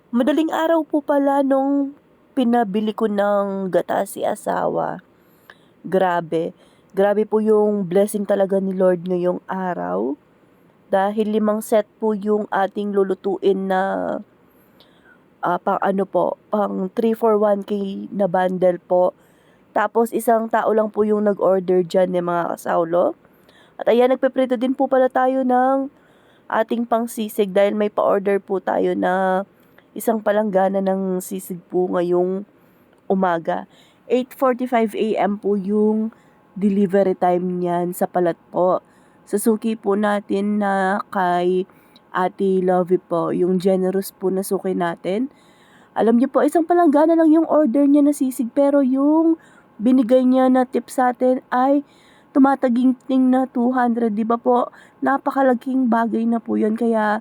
Madaling araw po pala nung pinabili ko ng gata si asawa. Grabe. Grabe po yung blessing talaga ni Lord ngayong araw. Dahil 5 set po yung ating lulutuin na pang 3 for 1K na bundle po. Tapos isang tao lang po yung nag-order dyan mga kasawlo. At ayan, nagpiprito din po pala tayo ng ating pangsisig dahil may pa-order po tayo na isang palanggana ng sisig po ngayong umaga. 8:45 AM po yung delivery time niyan sa palat po. Sasuki po natin na kay Ate Lovie po, yung generous po na suki natin. Alam niyo po, isang palanggana lang yung order niya na sisig pero yung binigay niya na tip sa atin ay tumataginting na 200, di ba po? Napakalaking bagay na po yun kaya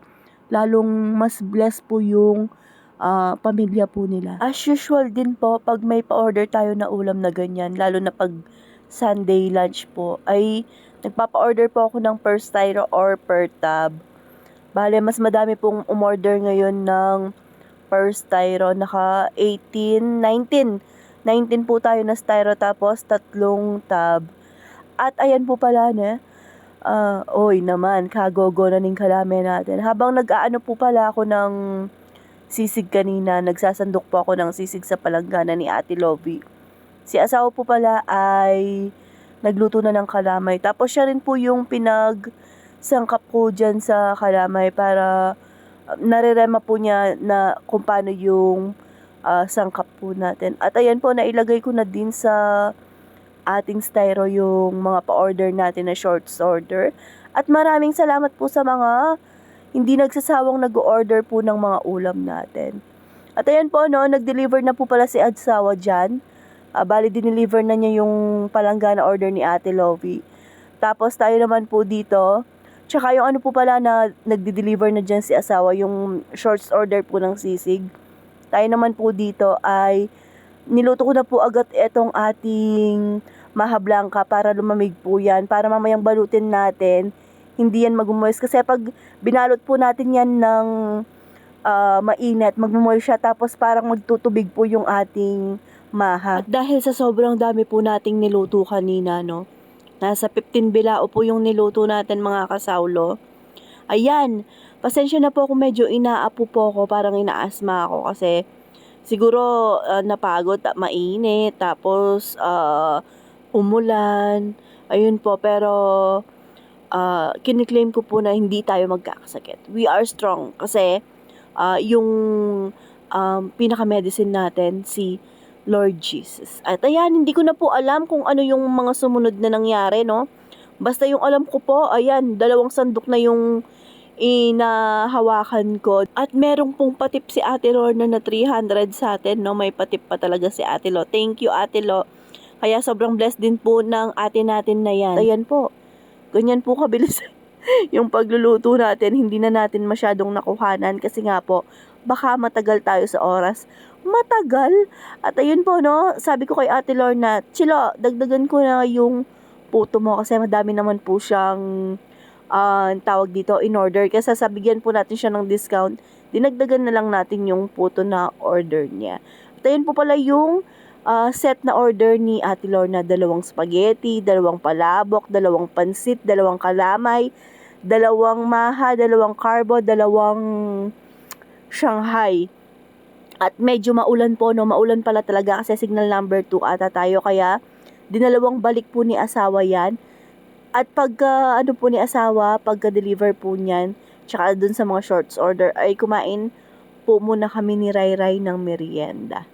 lalong mas blessed po yung pamilya po nila. As usual din po, pag may pa-order tayo na ulam na ganyan, lalo na pag Sunday lunch po, ay nagpapa-order po ako ng per styro or per tab. Bale, mas madami pong umorder ngayon ng per styro, naka 18, 19. 19 po tayo na styro tapos 3 tab. At ayan po pala na, oy naman, kagogo na ning kalame natin. Habang nag-aano po pala ako ng sisig kanina, nagsasandok po ako ng sisig sa palanggana ni Ate Lovie. Si asawa po pala ay nagluto na ng kalamay. Tapos siya rin po yung sangkap ko dyan sa kalamay para narirema po niya na kung paano yung sangkap po natin. At ayan po, nailagay ko na din sa ating styro yung mga pa-order natin na shorts order. At maraming salamat po sa mga hindi nagsasawang nag-order po ng mga ulam natin. At ayan po, no, nag-deliver na po pala si asawa dyan. Bali, dineliver na niya yung palanggana order ni Ate Lovie. Tapos tayo naman po dito, tsaka yung ano po pala na nagdi-deliver na dyan si asawa, yung shorts order po ng sisig. Tayo naman po dito ay niluto ko na po agad etong ating maha blanca para lumamig po yan. Para mamayang balutin natin, hindi yan mag-moist. Kasi pag binalot po natin yan ng mainit, mag-moist siya. Tapos parang magtutubig po yung ating maha. At dahil sa sobrang dami po nating niluto kanina, no? Nasa 15 bilao po yung niluto natin mga kasawlo. Ayan, pasensya na po kung medyo inaapo po ako, parang inaasma ako kasi siguro napagod, mainit, tapos umulan, ayun po, pero kiniklaim ko po na hindi tayo magkakasakit. We are strong kasi yung pinaka-medicine natin, si Lord Jesus. At ayan, hindi ko na po alam kung ano yung mga sumunod na nangyari, no? Basta yung alam ko po, ayan, 2 sandok na yung inahawakan ko. At merong pong patip si Ate Lorna na 300 sa atin, no? May patip pa talaga si Ate Lo. Thank you, Ate Lo. Kaya sobrang blessed din po ng ate natin na yan. Ayan po, ganyan po kabilis yung pagluluto natin. Hindi na natin masyadong nakuhanan kasi nga po, baka matagal tayo sa oras. Matagal. At ayun po, no, sabi ko kay Ate Lorna, Chilo, dagdagan ko na yung puto mo kasi madami naman po siyang tawag dito, in order. Kasi sabigyan po natin siya ng discount. Dinagdagan na lang natin yung puto na order niya. At ayun po pala yung set na order ni Ate Lorna, 2 spaghetti, 2 palabok, 2 pansit, 2 kalamay, 2 maha, 2 carbo, 2 Shanghai. At medyo maulan po, no? Maulan pala talaga kasi signal number 2 ata tayo. Kaya dinalawang balik po ni asawa yan. At pagka po ni asawa, pagka-deliver po niyan, tsaka dun sa mga shorts order, ay kumain po muna kami ni Ray Ray ng merienda.